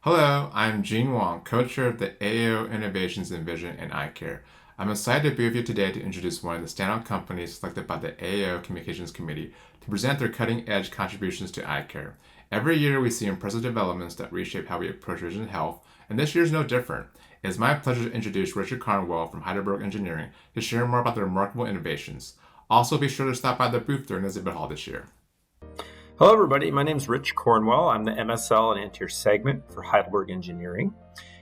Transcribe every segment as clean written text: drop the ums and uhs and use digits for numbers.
Hello, I'm Gene Wong, co-chair of the AO Innovations in Vision and Eyecare. I'm excited to be with you today to introduce one of the standout companies selected by the AO Communications Committee to present their cutting-edge contributions to eyecare. Every year we see impressive developments that reshape how we approach vision health, and this year is no different. It is my pleasure to introduce Richard Cornwell from Heidelberg Engineering to share more about their remarkable innovations. Also, be sure to stop by the booth during the exhibit hall this year. Hello, everybody. My name is Rich Cornwell. I'm the MSL and anterior segment for Heidelberg Engineering.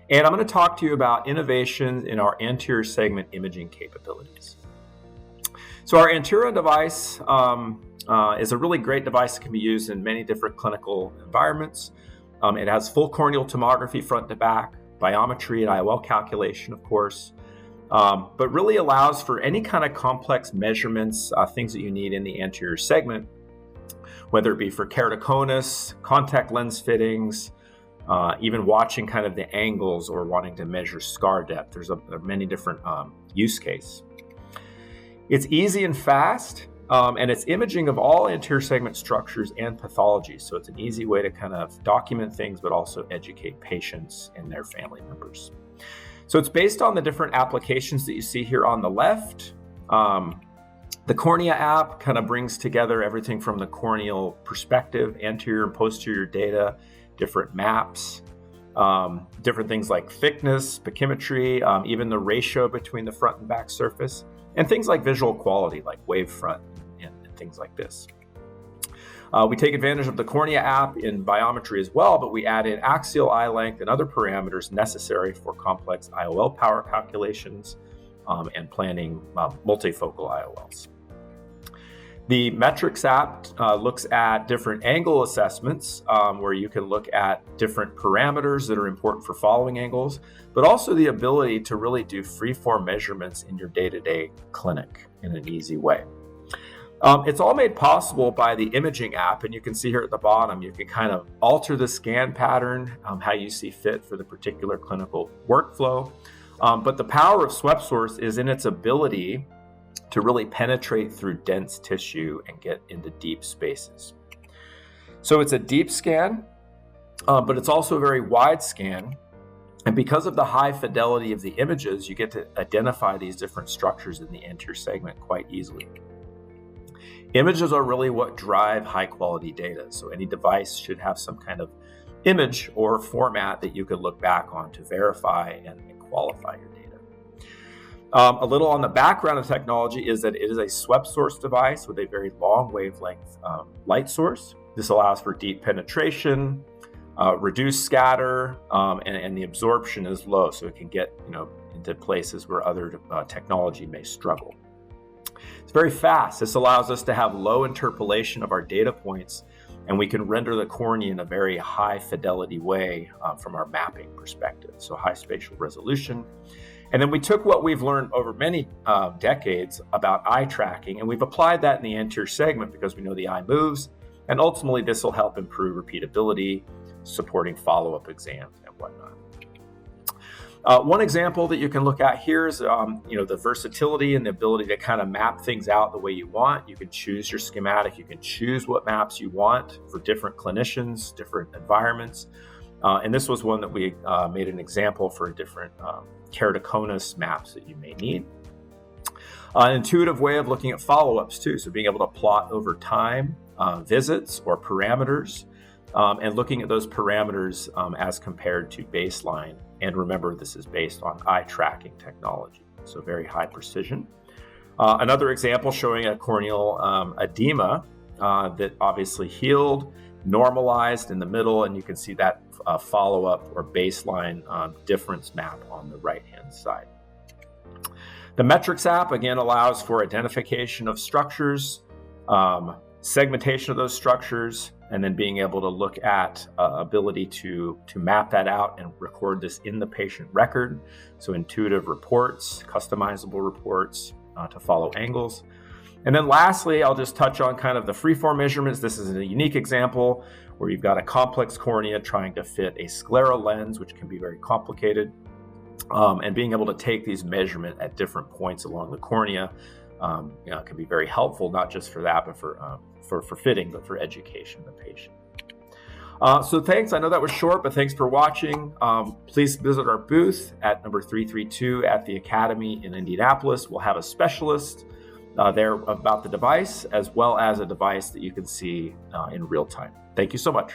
And I'm going to talk to you about innovations in our anterior segment imaging capabilities. So our anterior device is a really great device that can be used in many different clinical environments. It has full corneal tomography front to back, biometry and IOL calculation, of course, but really allows for any kind of complex measurements, things that you need in the anterior segment, whether it be for keratoconus, contact lens fittings, even watching kind of the angles or wanting to measure scar depth. There are many different use cases. It's easy and fast, and it's imaging of all anterior segment structures and pathologies. So it's an easy way to kind of document things, but also educate patients and their family members. So it's based on the different applications that you see here on the left. The Cornea app kind of brings together everything from the corneal perspective, anterior and posterior data, different maps, different things like thickness, pachymetry, even the ratio between the front and back surface, and things like visual quality, like wavefront and things like this. We take advantage of the Cornea app in biometry as well, but we add in axial eye length and other parameters necessary for complex IOL power calculations and planning multifocal IOLs. The Metrics app looks at different angle assessments where you can look at different parameters that are important for following angles, but also the ability to really do freeform measurements in your day-to-day clinic in an easy way. It's all made possible by the imaging app, and you can see here at the bottom, you can kind of alter the scan pattern, how you see fit for the particular clinical workflow. But the power of SwepSource is in its ability to really penetrate through dense tissue and get into deep spaces. So it's a deep scan, but it's also a very wide scan. And because of the high fidelity of the images, you get to identify these different structures in the anterior segment quite easily. Images are really what drive high quality data. So any device should have some kind of image or format that you could look back on to verify and qualify your data. A little on the background of technology is that it is a SwepSource device with a very long wavelength light source. This allows for deep penetration, reduced scatter, and the absorption is low, so it can get into places where other technology may struggle. It's very fast. This allows us to have low interpolation of our data points, and we can render the cornea in a very high fidelity way from our mapping perspective, so high spatial resolution. And then we took what we've learned over many decades about eye tracking, and we've applied that in the anterior segment because we know the eye moves, and ultimately this will help improve repeatability, supporting follow-up exams and whatnot. One example that you can look at here is the versatility and the ability to kind of map things out the way you want. You can choose your schematic, you can choose what maps you want for different clinicians, different environments. And this was one that we made an example for different keratoconus maps that you may need. An intuitive way of looking at follow-ups too, so being able to plot over time visits or parameters, and looking at those parameters as compared to baseline. And remember, this is based on eye tracking technology, so very high precision. Another example showing a corneal edema that obviously healed, normalized in the middle, and you can see that follow-up or baseline difference map on the right-hand side. The Metrics app, again, allows for identification of structures, segmentation of those structures, and then being able to look at ability to map that out and record this in the patient record. So intuitive reports, customizable reports to follow angles. And then lastly, I'll just touch on kind of the freeform measurements. This is a unique example where you've got a complex cornea trying to fit a scleral lens, which can be very complicated, and being able to take these measurements at different points along the cornea can be very helpful, not just for that, but for fitting, but for education of the patient. So thanks. I know that was short, but thanks for watching. Please visit our booth at number 332 at the Academy in Indianapolis. We'll have a specialist there about the device, as well as a device that you can see in real time. Thank you so much.